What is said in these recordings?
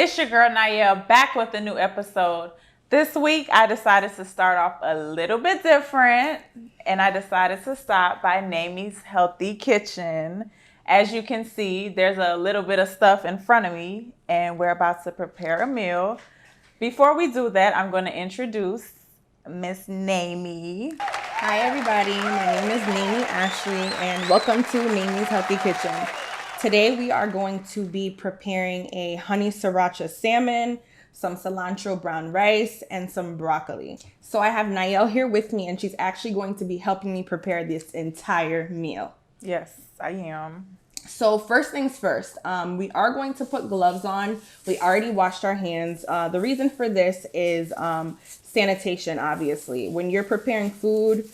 It's your girl Naél back with a new episode. This week I decided to start off a little bit different and I decided to stop by Nehemie's Healthy Kitchen. As you can see, there's a little bit of stuff in front of me and we're about to prepare a meal. Before we do that, I'm going to introduce Miss Nehemie. Hi everybody, my name is Nehemie Ashley and welcome to Nehemie's Healthy Kitchen. Today we are going to be preparing a honey sriracha salmon, some cilantro brown rice, and some broccoli. So I have Naél here with me and she's actually going to be helping me prepare this entire meal. Yes, I am. So first things first, we are going to put gloves on. We already washed our hands. The reason for this is sanitation, obviously. When you're preparing food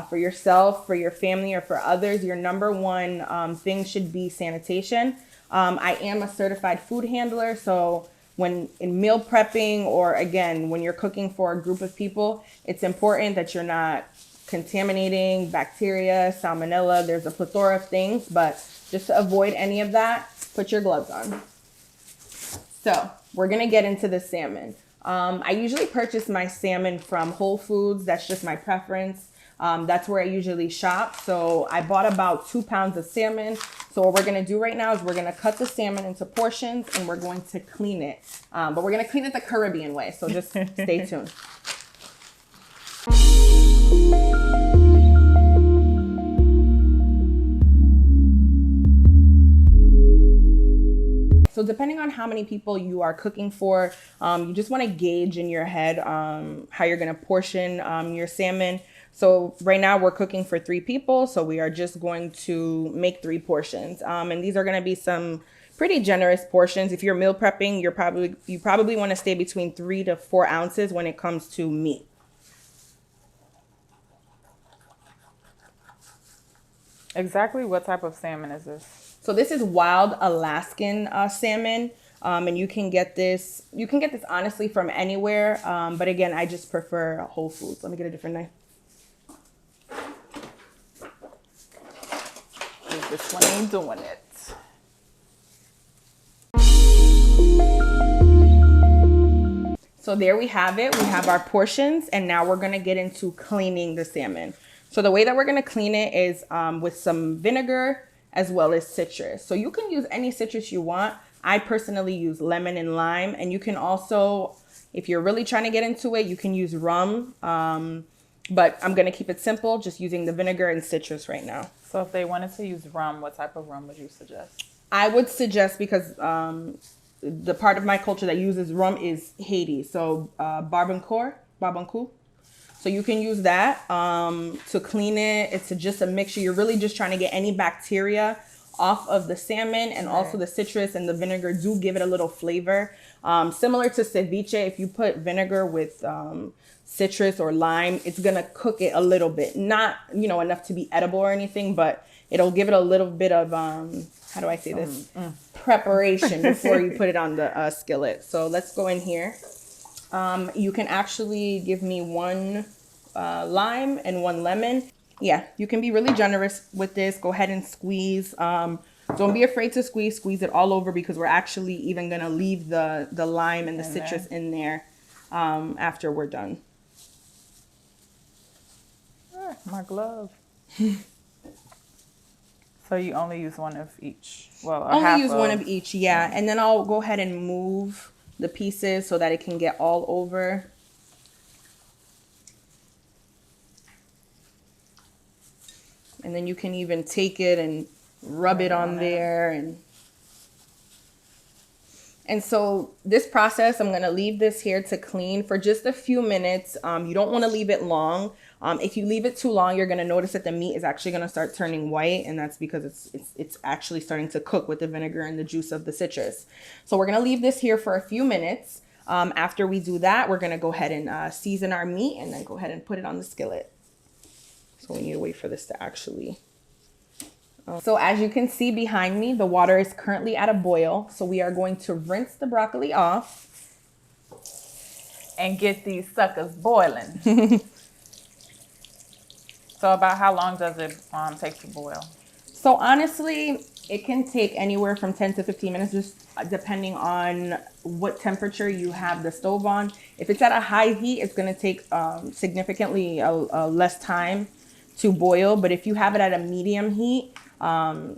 for yourself, for your family, or for others, your number one thing should be sanitation. I am a certified food handler, so when in meal prepping or again, when you're cooking for a group of people, it's important that you're not contaminating bacteria, salmonella. There's a plethora of things, but just to avoid any of that, put your gloves on. So we're gonna get into the salmon. I usually purchase my salmon from Whole Foods. That's just my preference. That's where I usually shop. So I bought about 2 pounds of salmon. So what we're gonna do right now is we're gonna cut the salmon into portions and we're going to clean it. But we're gonna clean it the Caribbean way. So just stay tuned. So depending on how many people you are cooking for, you just want to gauge in your head how you're going to portion your salmon. So right now we're cooking for 3 people. So we are just going to make 3 portions. And these are going to be some pretty generous portions. If you're meal prepping, you probably want to stay between 3 to 4 ounces when it comes to meat. Exactly what type of salmon is this? So this is wild Alaskan salmon, and you can get this honestly from anywhere. But again, I just prefer Whole Foods. Let me get a different knife. This one ain't doing it. So there we have it. We have our portions, and now we're gonna get into cleaning the salmon. So the way that we're gonna clean it is with some vinegar as well as citrus. So you can use any citrus you want. I personally use lemon and lime, and you can also, if you're really trying to get into it, you can use rum. But I'm gonna keep it simple, just using the vinegar and citrus right now. So if they wanted to use rum, what type of rum would you suggest? I would suggest, because the part of my culture that uses rum is Haiti. So barbancourt. So you can use that to clean it. It's just a mixture. You're really just trying to get any bacteria off of the salmon, and also the citrus and the vinegar do give it a little flavor. Similar to ceviche, if you put vinegar with citrus or lime, it's gonna cook it a little bit. Not, enough to be edible or anything, but it'll give it a little bit of, how do I say this? Preparation before you put it on the skillet. So let's go in here. You can actually give me 1 lime and 1 lemon. Yeah, you can be really generous with this. Go ahead and squeeze. Don't be afraid to squeeze it all over, because we're actually even gonna leave the lime and the citrus in there after we're done. My glove. So you only use one of each? Well, only use one of each, yeah. And then I'll go ahead and move the pieces so that it can get all over. And then you can even take it and rub it on there. And so this process, I'm gonna leave this here to clean for just a few minutes. You don't wanna leave it long. If you leave it too long, you're gonna notice that the meat is actually gonna start turning white, and that's because it's actually starting to cook with the vinegar and the juice of the citrus. So we're gonna leave this here for a few minutes. After we do that, we're gonna go ahead and season our meat and then go ahead and put it on the skillet. So we need to wait for this to actually... So as you can see behind me, the water is currently at a boil. So we are going to rinse the broccoli off and get these suckers boiling. So about how long does it take to boil? So honestly, It can take anywhere from 10 to 15 minutes, just depending on what temperature you have the stove on. If it's at a high heat, it's going to take significantly less time to boil. But if you have it at a medium heat,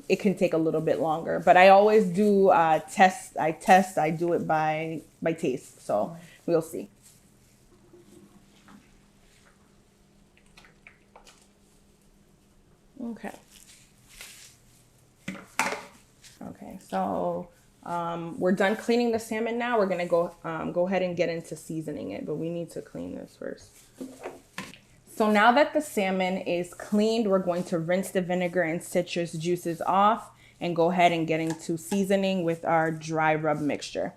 it can take a little bit longer. But I always do test. I do it by taste. So we'll see. Okay. Okay, so we're done cleaning the salmon now. We're gonna go ahead and get into seasoning it, but we need to clean this first. So now that the salmon is cleaned, we're going to rinse the vinegar and citrus juices off and go ahead and get into seasoning with our dry rub mixture.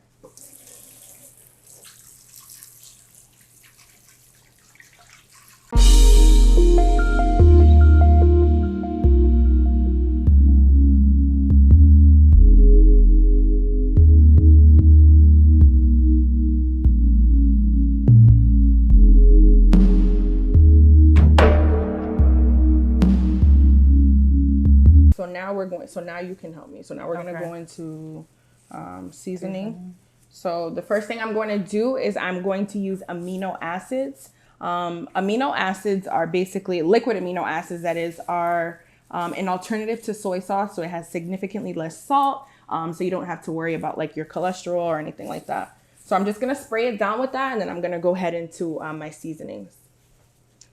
So now you can help me. So now we're going to go into seasoning. So the first thing I'm going to do is I'm going to use amino acids. Amino acids are basically liquid amino acids, that is, are an alternative to soy sauce. So it has significantly less salt. So you don't have to worry about like your cholesterol or anything like that. So I'm just going to spray it down with that. And then I'm going to go ahead into my seasonings.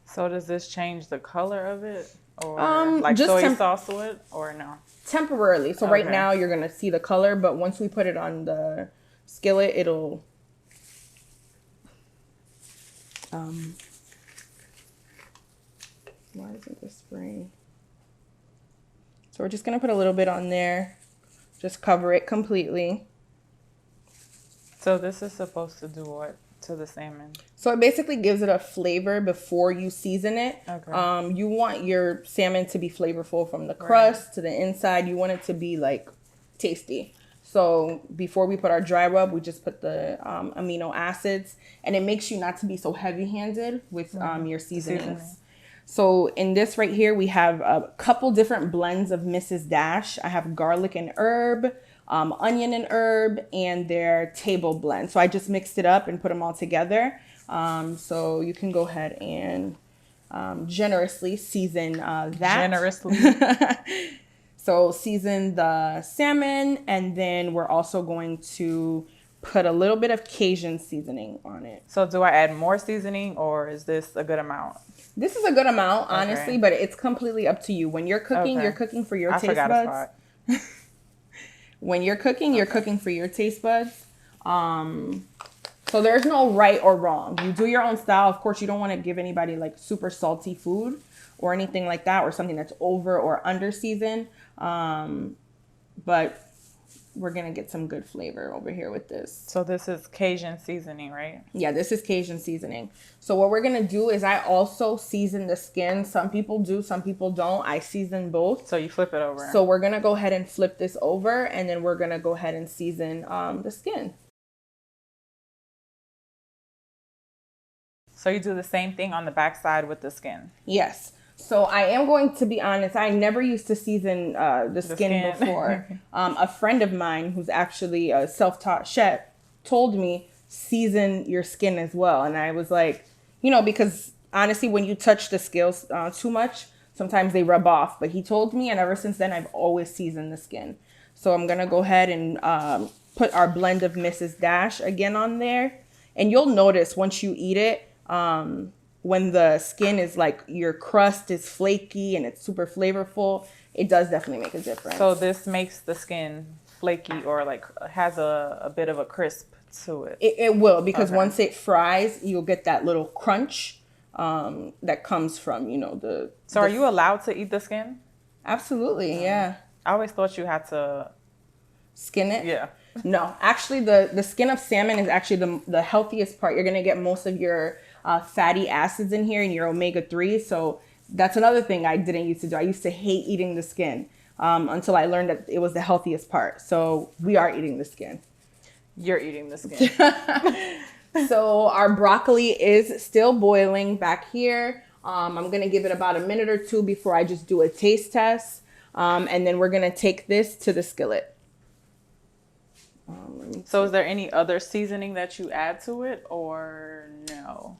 So does this change the color of it? Or like just soy sauce would, or no? Temporarily. So right now you're going to see the color, but once we put it on the skillet, it'll why isn't this spraying? So we're just going to put a little bit on there. Just cover it completely. So this is supposed to do what to the salmon? So it basically gives it a flavor before you season it. Okay. You want your salmon to be flavorful from the crust to the inside. You want it to be like tasty. So before we put our dry rub, we just put the amino acids, and it makes you not to be so heavy-handed with your seasonings. So in this right here, we have a couple different blends of Mrs. Dash. I have garlic and herb, onion and herb, and their table blend. So I just mixed it up and put them all together. So you can go ahead and generously season that. Generously. So season the salmon, and then we're also going to put a little bit of Cajun seasoning on it. So do I add more seasoning, or is this a good amount? This is a good amount, honestly, but it's completely up to you. When you're cooking, you're cooking for your taste buds. When you're cooking, you're cooking for your taste buds. So there's no right or wrong. You do your own style. Of course, you don't want to give anybody like super salty food or anything like that, or something that's over or under seasoned. But we're going to get some good flavor over here with this. So this is Cajun seasoning, right? Yeah, this is Cajun seasoning. So what we're going to do is I also season the skin. Some people do, some people don't. I season both. So you flip it over. So we're going to go ahead and flip this over, and then we're going to go ahead and season the skin. So you do the same thing on the backside with the skin? Yes. So I am going to be honest, I never used to season the skin before. A friend of mine who's actually a self-taught chef told me season your skin as well. And I was like, because honestly, when you touch the scales too much, sometimes they rub off. But he told me, and ever since then, I've always seasoned the skin. So I'm going to go ahead and put our blend of Mrs. Dash again on there. And you'll notice once you eat it, when the skin is like, your crust is flaky and it's super flavorful, it does definitely make a difference. So this makes the skin flaky, or like has a bit of a crisp to it? It will, because once it fries, you'll get that little crunch that comes from, the... So are you allowed to eat the skin? Absolutely, yeah. I always thought you had to... Skin it? Yeah. No, actually the skin of salmon is actually the healthiest part. You're going to get most of your fatty acids in here and your omega-3. So that's another thing I didn't used to do. I used to hate eating the skin until I learned that it was the healthiest part. So we are eating the skin. You're eating the skin. So our broccoli is still boiling back here. I'm going to give it about a minute or two before I just do a taste test. And then we're going to take this to the skillet. So is there any other seasoning that you add to it or no?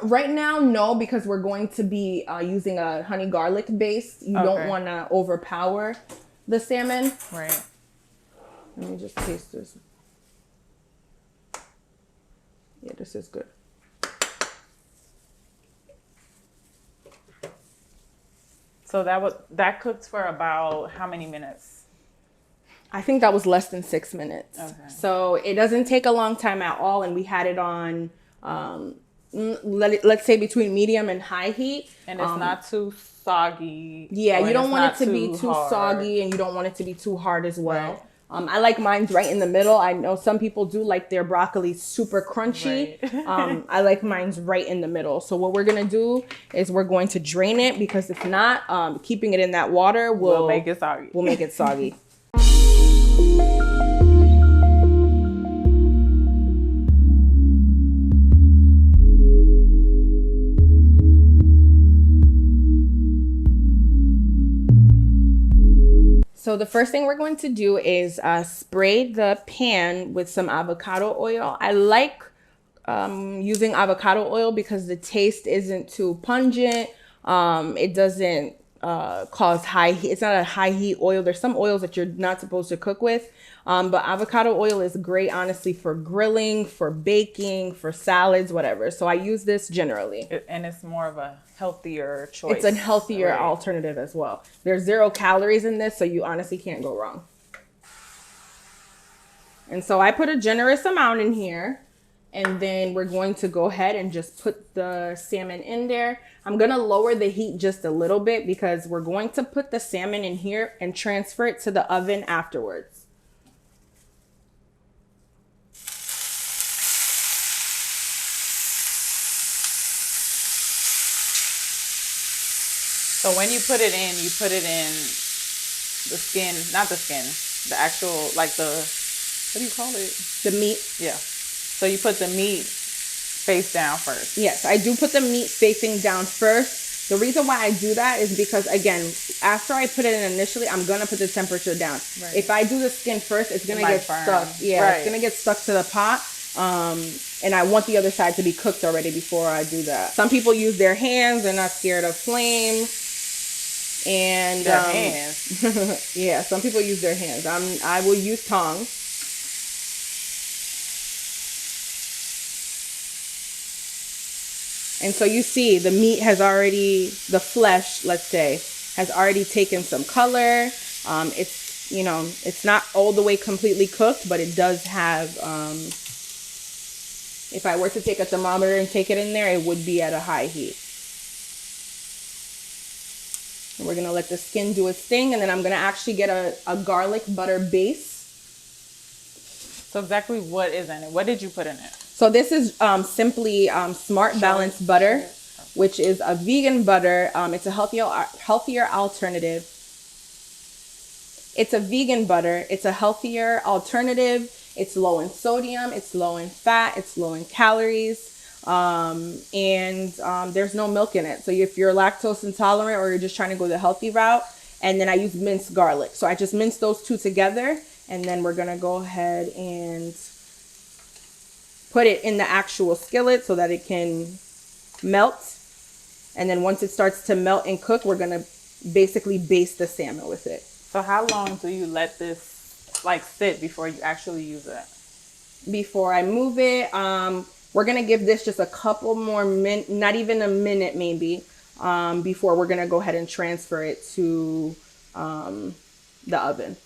Right now, no, because we're going to be using a honey garlic base. You don't want to overpower the salmon. Right. Let me just taste this. Yeah, this is good. So that cooks for about how many minutes? I think that was less than 6 minutes. Okay. So it doesn't take a long time at all. And we had it on, let's say between medium and high heat. And it's not too soggy. Yeah, you don't want it to be too soggy and you don't want it to be too hard as well. Right. I like mine right in the middle. I know some people do like their broccoli super crunchy. Right. I like mine's right in the middle. So what we're going to do is we're going to drain it, because if not, keeping it in that water will make it soggy. Will make it soggy. So the first thing we're going to do is spray the pan with some avocado oil. I like using avocado oil because the taste isn't too pungent. It doesn't cause high heat. It's not a high heat oil. There's some oils that you're not supposed to cook with. But avocado oil is great, honestly, for grilling, for baking, for salads, whatever. So I use this generally. And it's more of a healthier choice. It's a healthier alternative as well. There's 0 calories in this, so you honestly can't go wrong. And so I put a generous amount in here. And then we're going to go ahead and just put the salmon in there. I'm going to lower the heat just a little bit because we're going to put the salmon in here and transfer it to the oven afterwards. So when you put it in the skin, not the skin, the actual, like the, what do you call it? The meat. Yeah. So you put the meat face down first. Yes, I do put the meat facing down first. The reason why I do that is because, again, after I put it in initially, I'm going to put the temperature down. Right. If I do the skin first, it's going to get stuck. Yeah, It's going to get stuck to the pot. And I want the other side to be cooked already before I do that. Some people use their hands. They're not scared of flames. And their hands. Yeah, some people use their hands. I will use tongs. And so you see the meat has already, the flesh, let's say, has already taken some color. It's, you know, it's not all the way completely cooked, but it does have, if I were to take a thermometer and take it in there, it would be at a high heat. And we're going to let the skin do its thing. And then I'm going to actually get a garlic butter base. So exactly what is in it? What did you put in it? So this is simply Smart Balance butter, which is a vegan butter. It's a healthier alternative. It's a vegan butter. It's a healthier alternative. It's low in sodium. It's low in fat. It's low in calories. And there's no milk in it. So if you're lactose intolerant or you're just trying to go the healthy route, and then I use minced garlic. So I just mince those two together, and then we're going to go ahead and put it in the actual skillet so that it can melt. And then once it starts to melt and cook, we're going to basically baste the salmon with it. So how long do you let this like sit before you actually use it? Before I move it, we're going to give this just a couple more minutes, not even a minute maybe, before we're going to go ahead and transfer it to the oven.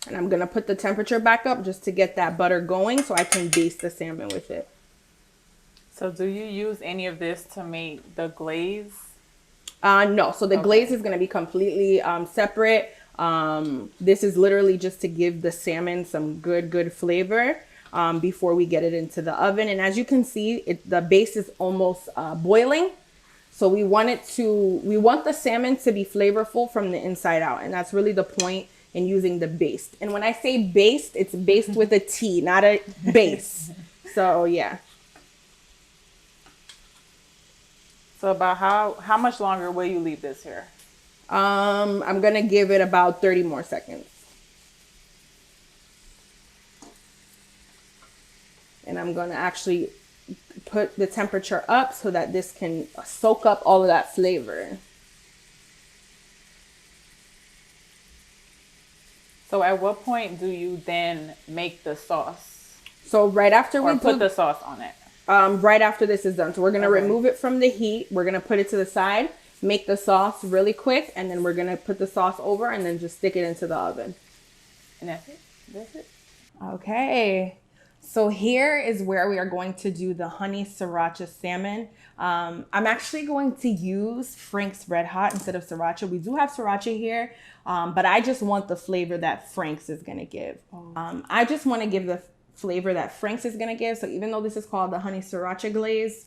And I'm going to put the temperature back up just to get that butter going so I can baste the salmon with it. So do you use any of this to make the glaze? No. So the glaze is going to be completely separate. This is literally just to give the salmon some good flavor before we get it into the oven. And as you can see, the base is almost boiling. So we want the salmon to be flavorful from the inside out. And that's really the point in using the baste. And when I say baste, it's based with a T, not a base. So yeah. So about how much longer will you leave this here? I'm gonna give it about 30 more seconds. And I'm gonna actually put the temperature up so that this can soak up all of that flavor. So at what point do you then make the sauce? So right after we put the sauce on it? Right after this is done. So we're gonna remove it from the heat. We're gonna put it to the side, make the sauce really quick, and then we're gonna put the sauce over and then just stick it into the oven. And that's it? That's it? Okay. So here is where we are going to do the honey sriracha salmon. I'm actually going to use Frank's Red Hot instead of sriracha. We do have sriracha here, but I just want the flavor that Frank's is going to give. I just want to give the flavor that Frank's is going to give. So even though this is called the honey sriracha glaze,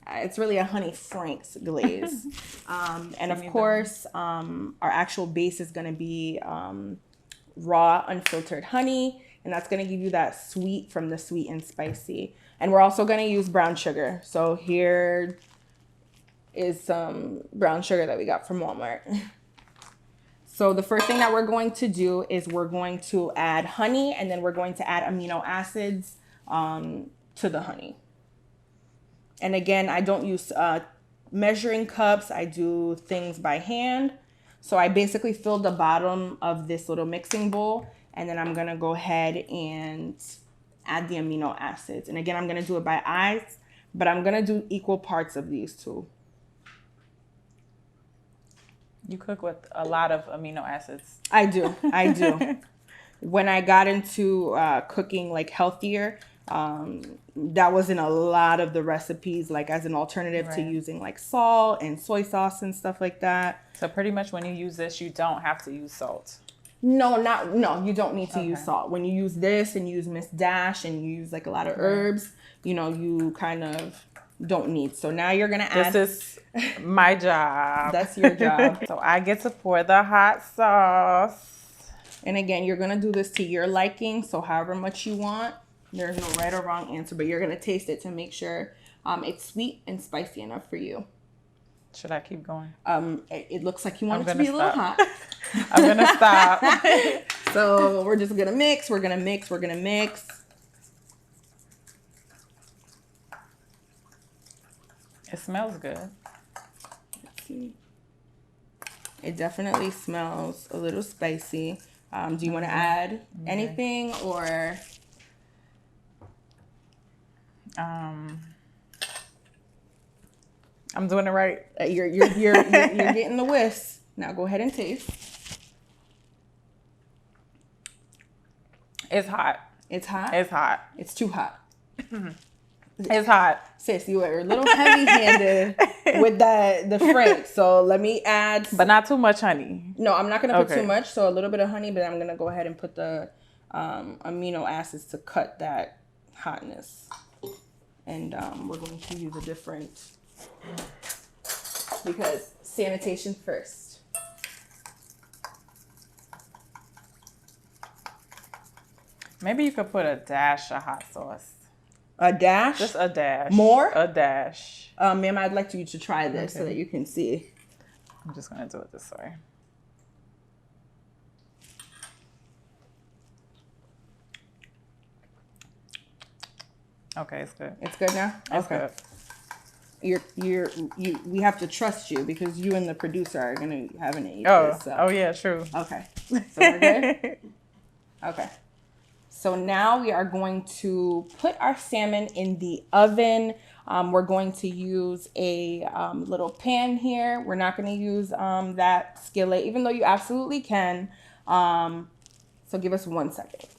it's really a honey Frank's glaze. And of course, our actual base is going to be raw unfiltered honey. And that's going to give you that sweet from the sweet and spicy. And we're also going to use brown sugar. So here is some brown sugar that we got from Walmart. So the first thing that we're going to do is we're going to add honey, and then we're going to add amino acids to the honey. And again, I don't use measuring cups. I do things by hand. So I basically fill the bottom of this little mixing bowl. And then I'm going to go ahead and add the amino acids. And again, I'm going to do it by eyes, but I'm going to do equal parts of these two. You cook with a lot of amino acids. I do. When I got into cooking like healthier, that was in a lot of the recipes, like as an alternative to using like salt and soy sauce and stuff like that. So pretty much when you use this, you don't have to use salt. No, you don't need to use salt. When you use this and use Miss Dash and you use like a lot of herbs, you kind of don't need. So now you're going to add. This is my job. That's your job. So I get to pour the hot sauce. And again, you're going to do this to your liking. So however much you want, there's no right or wrong answer, but you're going to taste it to make sure it's sweet and spicy enough for you. Should I keep going? It looks like you want it to be a little hot. I'm going to stop. So we're just going to mix. We're going to mix. It smells good. Let's see. It definitely smells a little spicy. Do you want to add anything or? I'm doing it right. You're getting the whisk. Now go ahead and taste. It's hot. It's hot? It's hot. It's too hot. It's hot. Sis, you are a little heavy-handed with the Frank. So let me add. But not too much honey. No, I'm not going to put too much. So a little bit of honey, but I'm going to go ahead and put the amino acids to cut that hotness. And we're going to use a different, because sanitation first. Maybe you could put a dash of hot sauce. A dash? Just a dash. More? A dash. Ma'am, I'd like you to try this so that you can see. I'm just going to do it this way. Okay, it's good. It's good now? It's good. We have to trust you because you and the producer are going to have an eat this. So. Oh, yeah, true. Okay. So we're good? Okay. So now we are going to put our salmon in the oven. We're going to use a little pan here. We're not going to use that skillet, even though you absolutely can. So give us 1 second.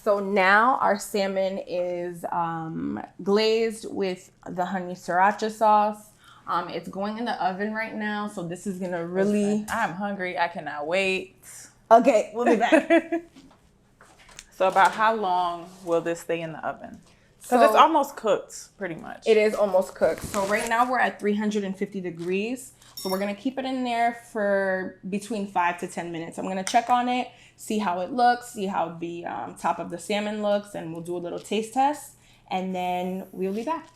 So now our salmon is glazed with the honey sriracha sauce. It's going in the oven right now, so this is gonna really... I'm hungry. I cannot wait. Okay, we'll be back. So about how long will this stay in the oven? Because it's almost cooked, pretty much. It is almost cooked. So right now we're at 350 degrees. So we're gonna keep it in there for between 5 to 10 minutes. I'm gonna check on it, see how it looks, see how the top of the salmon looks, and we'll do a little taste test, and then we'll be back.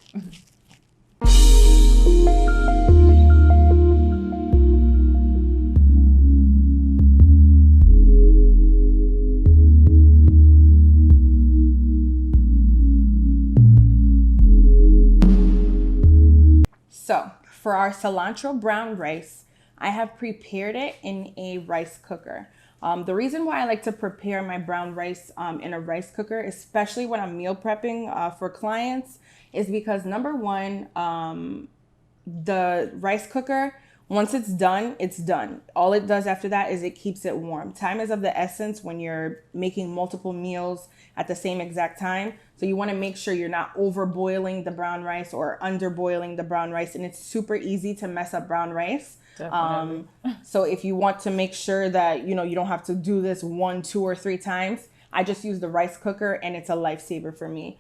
So for our cilantro brown rice, I have prepared it in a rice cooker. The reason why I like to prepare my brown rice in a rice cooker, especially when I'm meal prepping for clients, is because number one, the rice cooker, once it's done, it's done. All it does after that is it keeps it warm. Time is of the essence when you're making multiple meals at the same exact time. So you want to make sure you're not over boiling the brown rice or under boiling the brown rice. And it's super easy to mess up brown rice. So if you want to make sure that, you don't have to do this 1, 2, or 3 times, I just use the rice cooker and it's a lifesaver for me.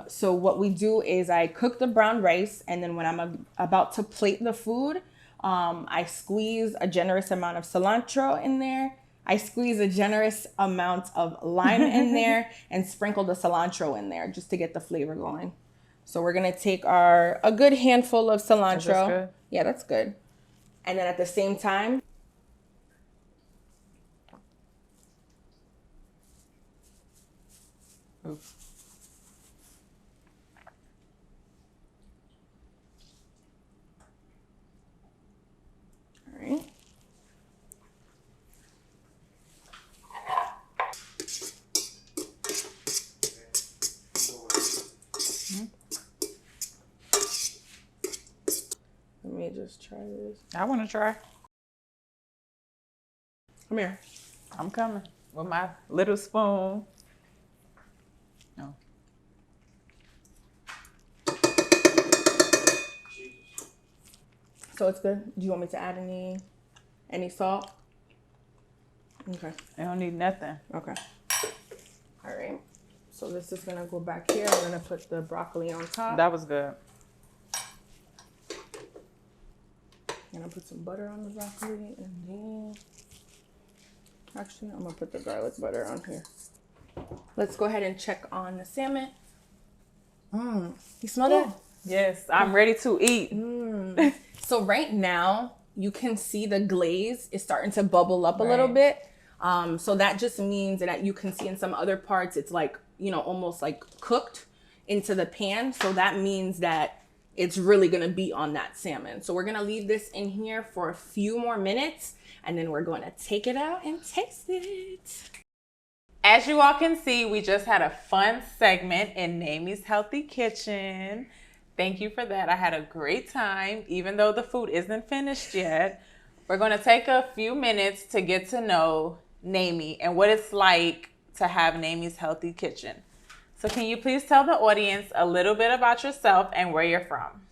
So what we do is I cook the brown rice, and then when I'm about to plate the food, I squeeze a generous amount of cilantro in there. I squeeze a generous amount of lime in there and sprinkle the cilantro in there just to get the flavor going. So we're going to take a good handful of cilantro. Is this good? Yeah, that's good. And then at the same time, oops. All right. Let me just try this. I want to try. Come here. I'm coming with my little spoon. No. So it's good. Do you want me to add any salt? Okay. I don't need nothing. Okay. All right. So this is gonna go back here. I'm gonna put the broccoli on top. That was good. I'm gonna put some butter on the broccoli, and then actually I'm gonna put the garlic butter on here. Let's go ahead and check on the salmon. You smell that? Yes, I'm ready to eat. So right now you can see the glaze is starting to bubble up a little bit. So that just means that you can see in some other parts it's like, almost like cooked into the pan. So that means that it's really gonna be on that salmon. So we're gonna leave this in here for a few more minutes, and then we're going to take it out and taste it. As you all can see, we just had a fun segment in Nehemie's Healthy Kitchen. Thank you for that. I had a great time, even though the food isn't finished yet. We're going to take a few minutes to get to know Nehemie and what it's like to have Nehemie's Healthy Kitchen. So can you please tell the audience a little bit about yourself and where you're from?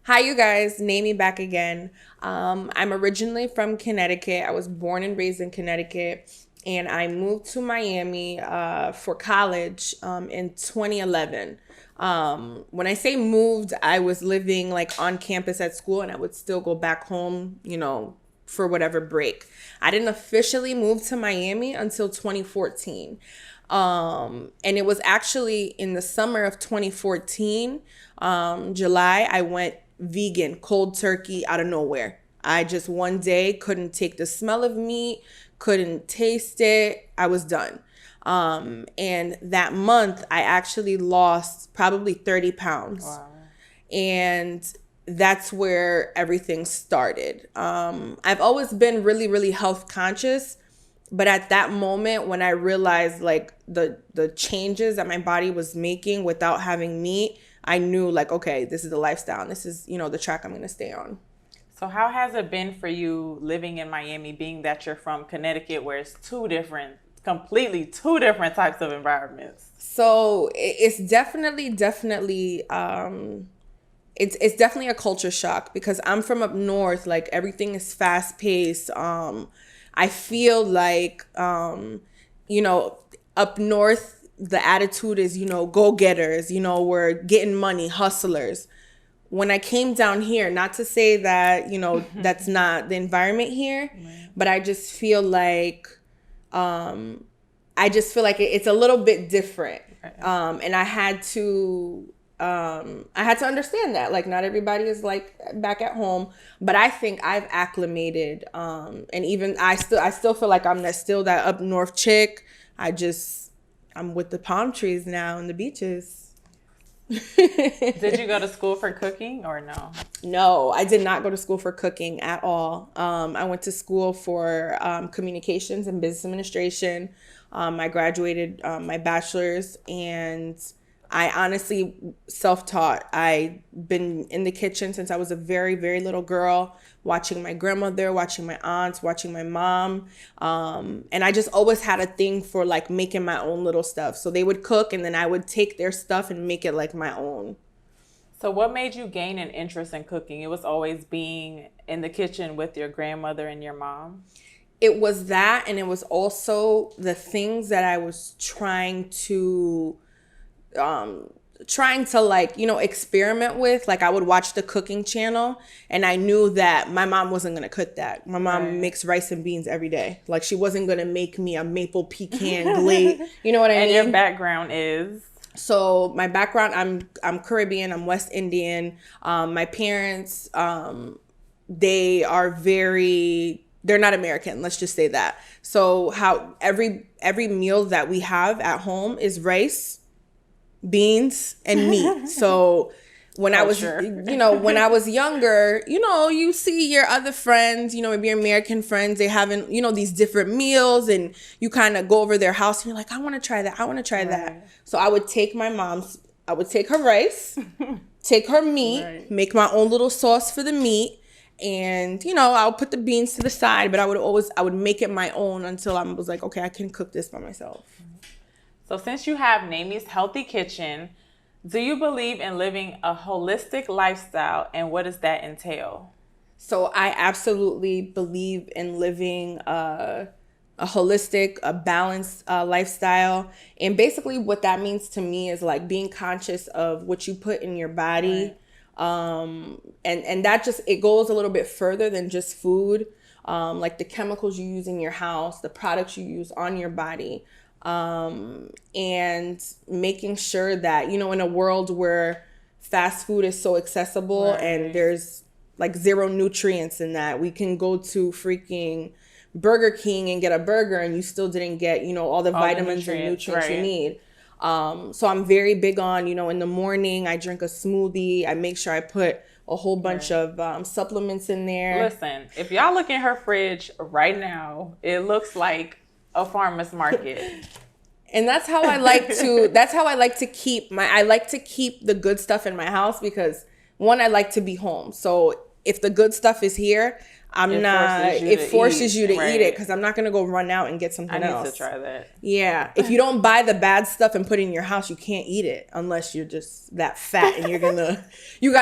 Hi, you guys. Nehemie back again. I'm originally from Connecticut. I was born and raised in Connecticut, and I moved to Miami for college in 2011. When I say moved, I was living like on campus at school, and I would still go back home, for whatever break. I didn't officially move to Miami until 2014. And it was actually in the summer of 2014, July, I went vegan, cold turkey out of nowhere. I just one day couldn't take the smell of meat, couldn't taste it. I was done. And that month I actually lost probably 30 pounds. Wow. And that's where everything started. I've always been really, really health conscious. But at that moment, when I realized like the changes that my body was making without having meat, I knew like, okay, this is the lifestyle. And this is, the track I'm going to stay on. So how has it been for you living in Miami, being that you're from Connecticut, where it's two different completely two different types of environments. So it's definitely it's definitely a culture shock because I'm from up north. Like everything is fast paced. I feel like up north the attitude is go getters. We're getting money, hustlers. When I came down here, not to say that that's not the environment here, but I just feel like it's a little bit different. And I had to understand that like not everybody is like back at home, but I think I've acclimated. And even I still feel like I'm still that up north chick. I'm with the palm trees now and the beaches. Did you go to school for cooking or no? No, I did not go to school for cooking at all. I went to school for communications and business administration. I graduated my bachelor's, and I honestly self-taught. I've been in the kitchen since I was a very, very little girl, watching my grandmother, watching my aunts, watching my mom. And I just always had a thing for like making my own little stuff. So they would cook and then I would take their stuff and make it like my own. So what made you gain an interest in cooking? It was always being in the kitchen with your grandmother and your mom? It was that, and it was also the things that I was trying to like, experiment with. Like I would watch the cooking channel and I knew that my mom wasn't going to cook that. My mom makes rice and beans every day. Like she wasn't going to make me a maple pecan glaze. You know what I mean? And your background is? So my background, I'm Caribbean, I'm West Indian. My parents, they're not American, let's just say that. So how every meal that we have at home is rice, beans, and meat. So when I was younger, you see your other friends, maybe your American friends, they having, these different meals, and you kind of go over their house and you're like, I want to try that. I want to try that. So I would take her rice, take her meat, make my own little sauce for the meat. And, I'll put the beans to the side, but I would make it my own until I was like, okay, I can cook this by myself. So since you have Nehemie's Healthy Kitchen, do you believe in living a holistic lifestyle, and what does that entail? So I absolutely believe in living a holistic, a balanced lifestyle. And basically what that means to me is like being conscious of what you put in your body. And that it goes a little bit further than just food. Like the chemicals you use in your house, the products you use on your body. And making sure that, in a world where fast food is so accessible and there's like zero nutrients in that, we can go to freaking Burger King and get a burger and you still didn't get, all the vitamins and nutrients you need. So I'm very big on, in the morning, I drink a smoothie. I make sure I put a whole bunch of supplements in there. Listen, if y'all look in her fridge right now, it looks like a farmer's market. And that's how I like to keep the good stuff in my house because one, I like to be home. So if the good stuff is here, it forces you to eat it because I'm not going to go run out and get something else. I need to try that. Yeah. If you don't buy the bad stuff and put it in your house, you can't eat it unless you're just that fat and you got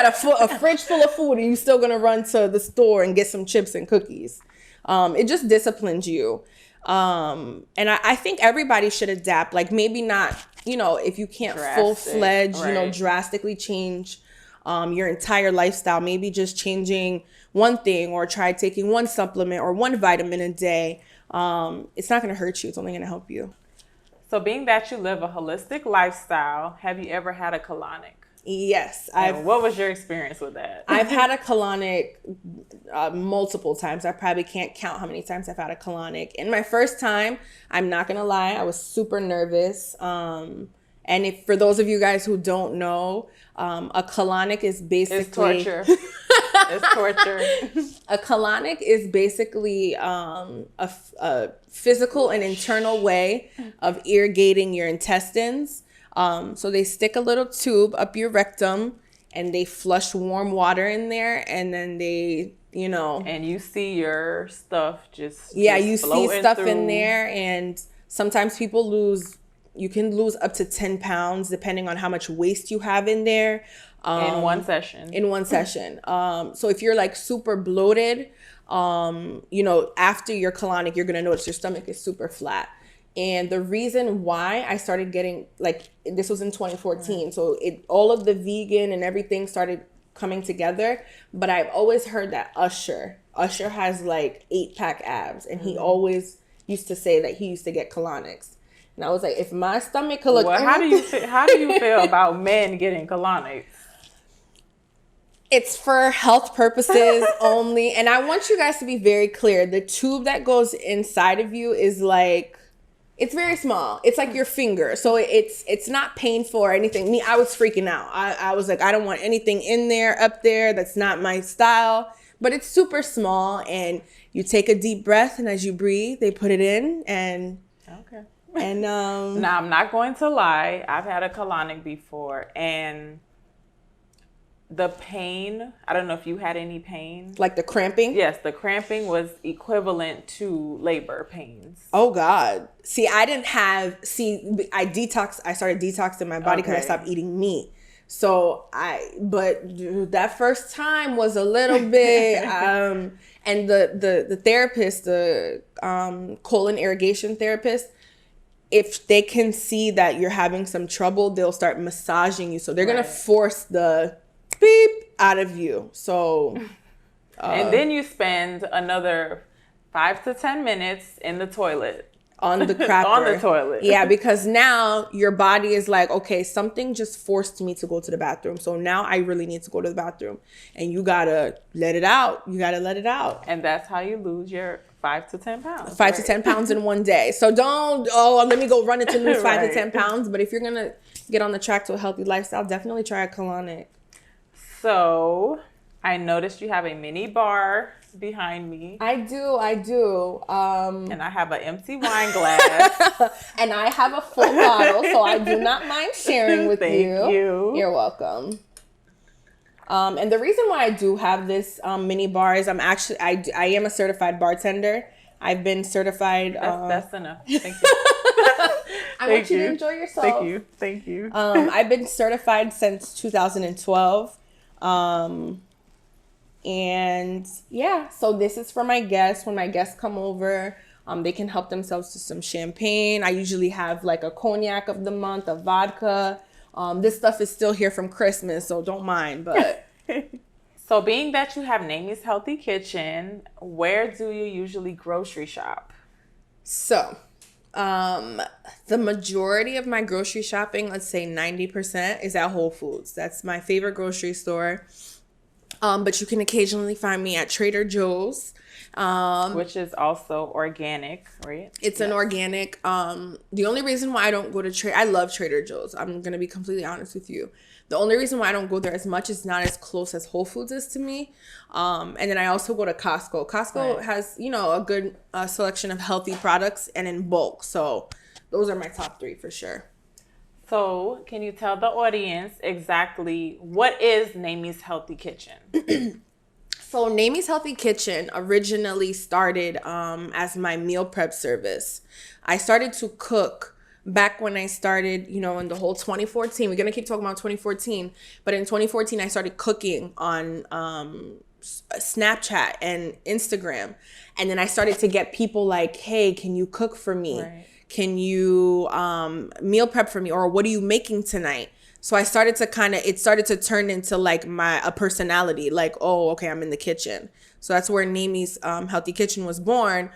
a fridge full of food and you're still going to run to the store and get some chips and cookies. It just disciplines you. And I think everybody should adapt. Like maybe not, if you can't full-fledged, drastically change your entire lifestyle, maybe just changing one thing or try taking one supplement or one vitamin a day. It's not going to hurt you. It's only going to help you. So being that you live a holistic lifestyle, have you ever had a colonic? Yes. What was your experience with that? I've had a colonic multiple times. I probably can't count how many times I've had a colonic. And my first time, I'm not going to lie, I was super nervous. And if for those of you guys who don't know, a colonic is basically... It's torture. It's torture. A colonic is basically a physical and internal way of irrigating your intestines. So they stick a little tube up your rectum and they flush warm water in there and then they, And you see your stuff just you see stuff through. in there and Sometimes you can lose up to 10 pounds depending on how much waste you have in there. In one session. So if you're like super bloated, after your colonic, you're going to notice your stomach is super flat. And the reason why I started getting, like, this was in 2014. So all of the vegan and everything started coming together. But I've always heard that Usher has like 8-pack abs. And he always used to say that he used to get colonics. And I was like, if my stomach could look... Well, how do you feel about men getting colonics? It's for health purposes only. And I want you guys to be very clear. The tube that goes inside of you is like... It's very small. It's like your finger. So it's not painful or anything. I was freaking out. I was like, I don't want anything up there. That's not my style. But it's super small, and you take a deep breath, and as you breathe, they put it in, and... Okay. And now, I'm not going to lie. I've had a colonic before, and the pain, I don't know if you had any pain. Like the cramping? Yes, the cramping was equivalent to labor pains. Oh, God. See, I started detoxing my body because I stopped eating meat. So but dude, that first time was a little bit, and the therapist, the colon irrigation therapist, if they can see that you're having some trouble, they'll start massaging you. So they're going to force the beep out of you. So and then you spend another 5 to 10 minutes in the toilet. On the crapper. On the toilet. Yeah, because now your body is like, okay, something just forced me to go to the bathroom. So now I really need to go to the bathroom. And you got to let it out. And that's how you lose your 5 to 10 pounds. 5 to 10 pounds in one day. So don't, let me go run it to lose 5 to 10 pounds. But if you're going to get on the track to a healthy lifestyle, definitely try a colonic. So I noticed you have a mini bar behind me. I do. And I have an empty wine glass. And I have a full bottle, so I do not mind sharing with you. Thank you. You're welcome. And the reason why I do have this mini bar is I am a certified bartender. I've been certified. That's enough. Thank you. I want you to enjoy yourself. Thank you. I've been certified since 2012. And yeah, so this is for my guests. When my guests come over, they can help themselves to some champagne. I usually have like a cognac of the month, a vodka. This stuff is still here from Christmas, so don't mind. But so being that you have Nehemie's Healthy Kitchen, where do you usually grocery shop? So the majority of my grocery shopping, let's say 90%, is at Whole Foods. That's my favorite grocery store. But you can occasionally find me at Trader Joe's. Which is also organic, right? It's an organic. The only reason why I don't go to I love Trader Joe's. I'm going to be completely honest with you. The only reason why I don't go there as much is not as close as Whole Foods is to me. And then I also go to Costco. Costco has, a good selection of healthy products and in bulk. So those are my top 3 for sure. So can you tell the audience exactly what is Nehemie's Healthy Kitchen? So Nehemie's Healthy Kitchen originally started as my meal prep service. I started to cook back when I started, in the whole 2014. We're going to keep talking about 2014. But in 2014, I started cooking on Snapchat and Instagram. And then I started to get people like, hey, can you cook for me? Right. Can you meal prep for me? Or what are you making tonight? So I started to it started to turn into like a personality, like, oh, okay, I'm in the kitchen. So that's where Nehemie's Healthy Kitchen was born.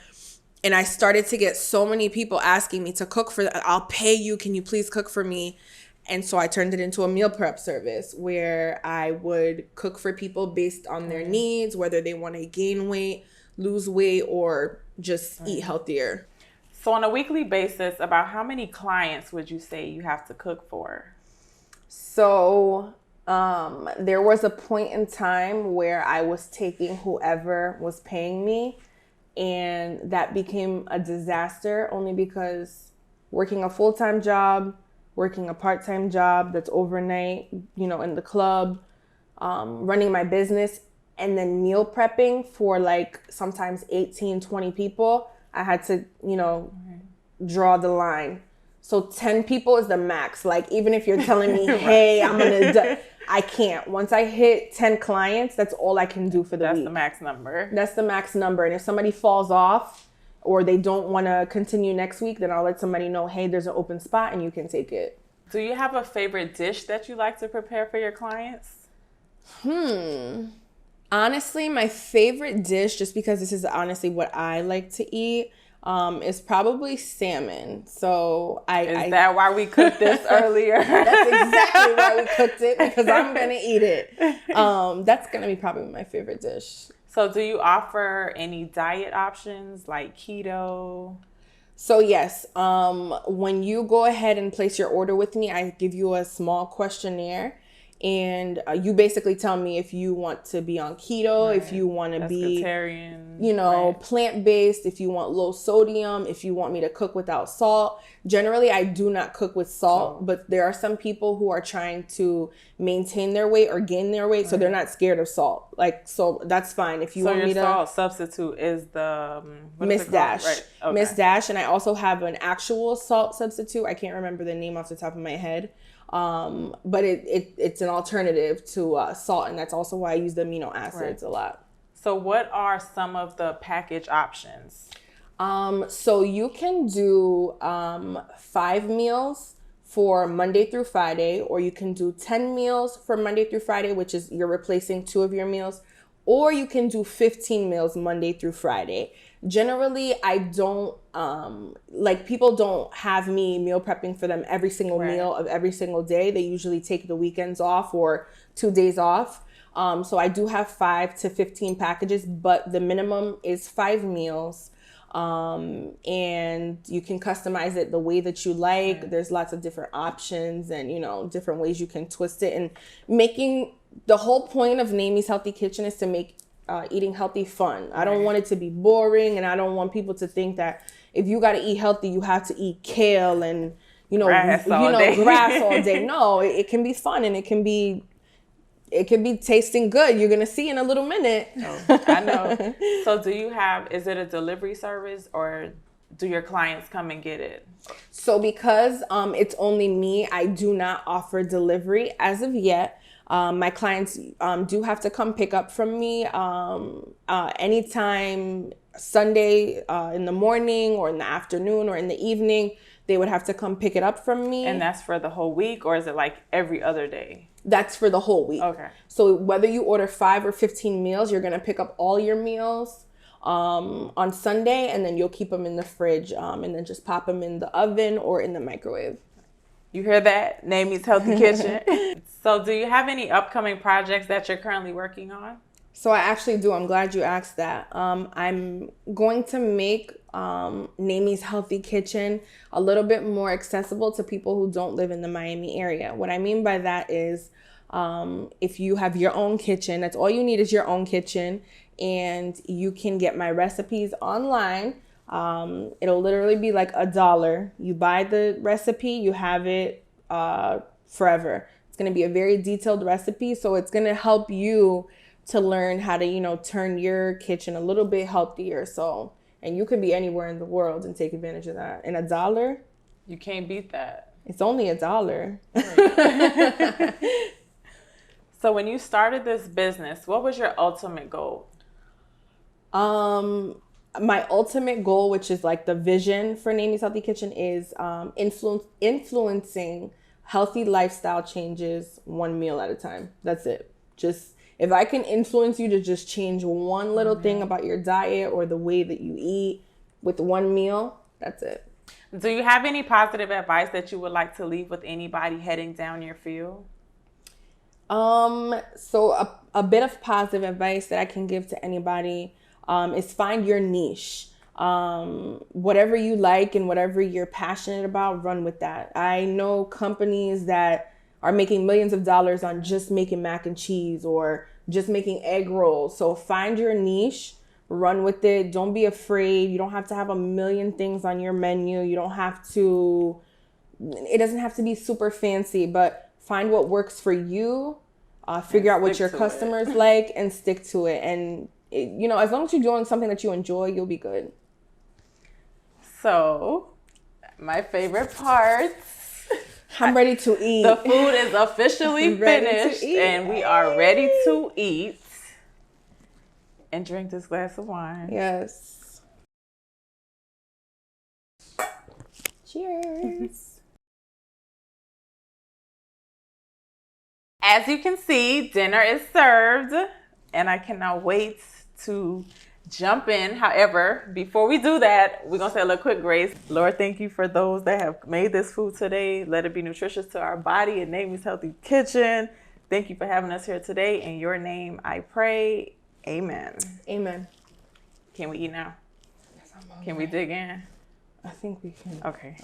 And I started to get so many people asking me to cook I'll pay you. Can you please cook for me? And so I turned it into a meal prep service where I would cook for people based on their needs, whether they want to gain weight, lose weight, or just eat healthier. So on a weekly basis, about how many clients would you say you have to cook for? So there was a point in time where I was taking whoever was paying me, and that became a disaster only because working a full-time job, working a part-time job that's overnight, in the club, running my business, and then meal prepping for like sometimes 18, 20 people. I had to, draw the line. So 10 people is the max. Like, even if you're telling me, hey, I'm going to, I can't. Once I hit 10 clients, that's all I can do for the week. That's the max number. That's the max number. And if somebody falls off or they don't want to continue next week, then I'll let somebody know, hey, there's an open spot and you can take it. Do you have a favorite dish that you like to prepare for your clients? Honestly, my favorite dish, just because this is honestly what I like to eat, is probably salmon. So Is that why we cooked this earlier? That's exactly why we cooked it, because I'm gonna eat it. That's gonna be probably my favorite dish. So do you offer any diet options like keto? So yes, when you go ahead and place your order with me, I give you a small questionnaire. And you basically tell me if you want to be on keto, if you want to be, plant-based, if you want low sodium, if you want me to cook without salt. Generally, I do not cook with salt, but there are some people who are trying to maintain their weight or gain their weight, so they're not scared of salt. So that's fine. If you want me to. So your salt substitute is the Miss Dash. Right. Okay. Miss Dash, and I also have an actual salt substitute. I can't remember the name off the top of my head. But it's an alternative to salt, and that's also why I use the amino acids a lot. So what are some of the package options? So you can do 5 meals for Monday through Friday, or you can do 10 meals for Monday through Friday, which is you're replacing 2 of your meals, or you can do 15 meals Monday through Friday. Generally, I don't, people don't have me meal prepping for them every single meal of every single day. They usually take the weekends off or 2 days off. So I do have 5 to 15 packages, but the minimum is 5 meals. And you can customize it the way that you like. There's lots of different options and, different ways you can twist it. And the whole point of Nehemie's Healthy Kitchen is to make eating healthy fun. I don't want it to be boring, and I don't want people to think that if you got to eat healthy, you have to eat kale and grass all day. No, it can be fun, and it can be tasting good. You're gonna see in a little minute. I know. So is it a delivery service, or do your clients come and get it? So because it's only me, I do not offer delivery as of yet. My clients do have to come pick up from me anytime Sunday in the morning or in the afternoon or in the evening. They would have to come pick it up from me. And that's for the whole week, or is it like every other day? That's for the whole week. Okay. So whether you order 5 or 15 meals, you're going to pick up all your meals on Sunday, and then you'll keep them in the fridge and then just pop them in the oven or in the microwave. You hear that? Nehemie's Healthy Kitchen. So do you have any upcoming projects that you're currently working on? So I actually do. I'm glad you asked that. I'm going to make Nehemie's Healthy Kitchen a little bit more accessible to people who don't live in the Miami area. What I mean by that is if you have your own kitchen, that's all you need is your own kitchen, and you can get my recipes online. It'll literally be like $1. You buy the recipe, you have it forever. It's going to be a very detailed recipe, so it's going to help you to learn how to, turn your kitchen a little bit healthier. And you could be anywhere in the world and take advantage of that. And $1, you can't beat that. It's only $1. So when you started this business, what was your ultimate goal? My ultimate goal, which is like the vision for Nehemie's Healthy Kitchen, is influencing healthy lifestyle changes 1 meal at a time. That's it. Just if I can influence you to just change one little thing about your diet or the way that you eat with 1 meal, that's it. Do you have any positive advice that you would like to leave with anybody heading down your field? So a bit of positive advice that I can give to anybody is find your niche. Whatever you like and whatever you're passionate about, run with that. I know companies that are making millions of dollars on just making mac and cheese or just making egg rolls. So find your niche, run with it. Don't be afraid. You don't have to have a million things on your menu. It doesn't have to be super fancy, but find what works for you. Figure out what your customers like and stick to it. And as long as you're doing something that you enjoy, you'll be good. So My favorite parts. I'm ready to eat. The food is officially Ready to finished eat. and we are ready to eat and drink this glass of wine. Yes. Cheers. As you can see, dinner is served and I cannot wait to jump in. However, before we do that, we're going to say a little quick grace. Lord, thank you for those that have made this food today. Let it be nutritious to our body and Nehemie's Healthy Kitchen. Thank you for having us here today. In your name, I pray. Amen. Amen. Can we eat now? Can we dig in? I think we can. Okay.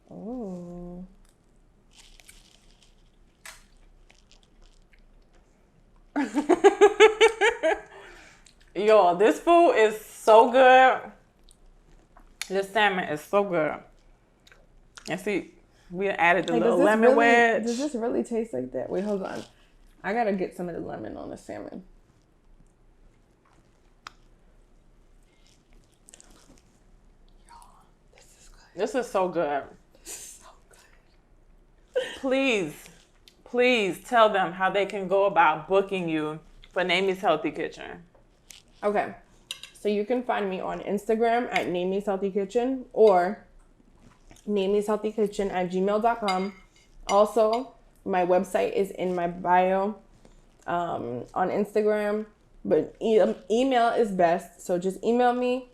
Oh. Yo, this food is so good. This salmon is so good. And see, we added the little lemon wedge. Does this really taste like that? Wait, hold on. I gotta get some of the lemon on the salmon. This is good. This is so good. This is so good. Please tell them how they can go about booking you for Nehemie's Healthy Kitchen. Okay. So you can find me on Instagram at Nehemie's Healthy Kitchen or nehemieshealthykitchen@gmail.com. Also, my website is in my bio on Instagram, but email is best. So just email me.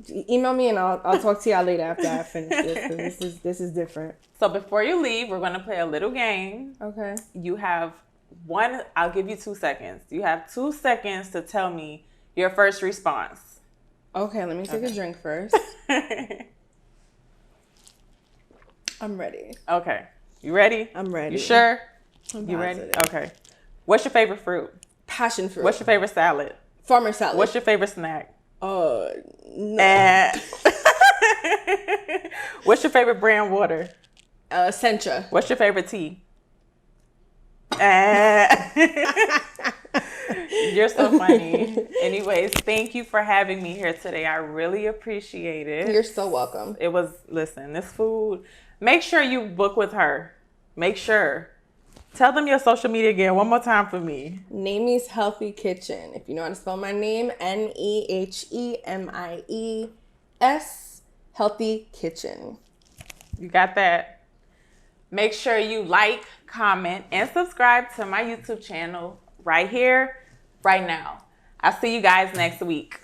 Email me and I'll talk to y'all later after I finish this. 'Cause this is different. So before you leave, we're gonna play a little game. Okay. You have I'll give you 2 seconds. You have 2 seconds to tell me your first response. Okay, let me take a drink first. I'm ready. Okay. You ready? I'm ready. You sure? I'm You ready? positive. Okay. What's your favorite fruit? Passion fruit. What's your favorite salad? Farmer salad? What's your favorite snack? No. What's your favorite brand water? Sencha. What's your favorite tea? You're so funny. Anyways, thank you for having me here today. I really appreciate it. You're so welcome. Listen, this food, make sure you book with her. Make sure. Tell them your social media again one more time for me. Nehemie's Healthy Kitchen. If you know how to spell my name, Nehemies, Healthy Kitchen. You got that? Make sure you like, comment, and subscribe to my YouTube channel right here, right now. I'll see you guys next week.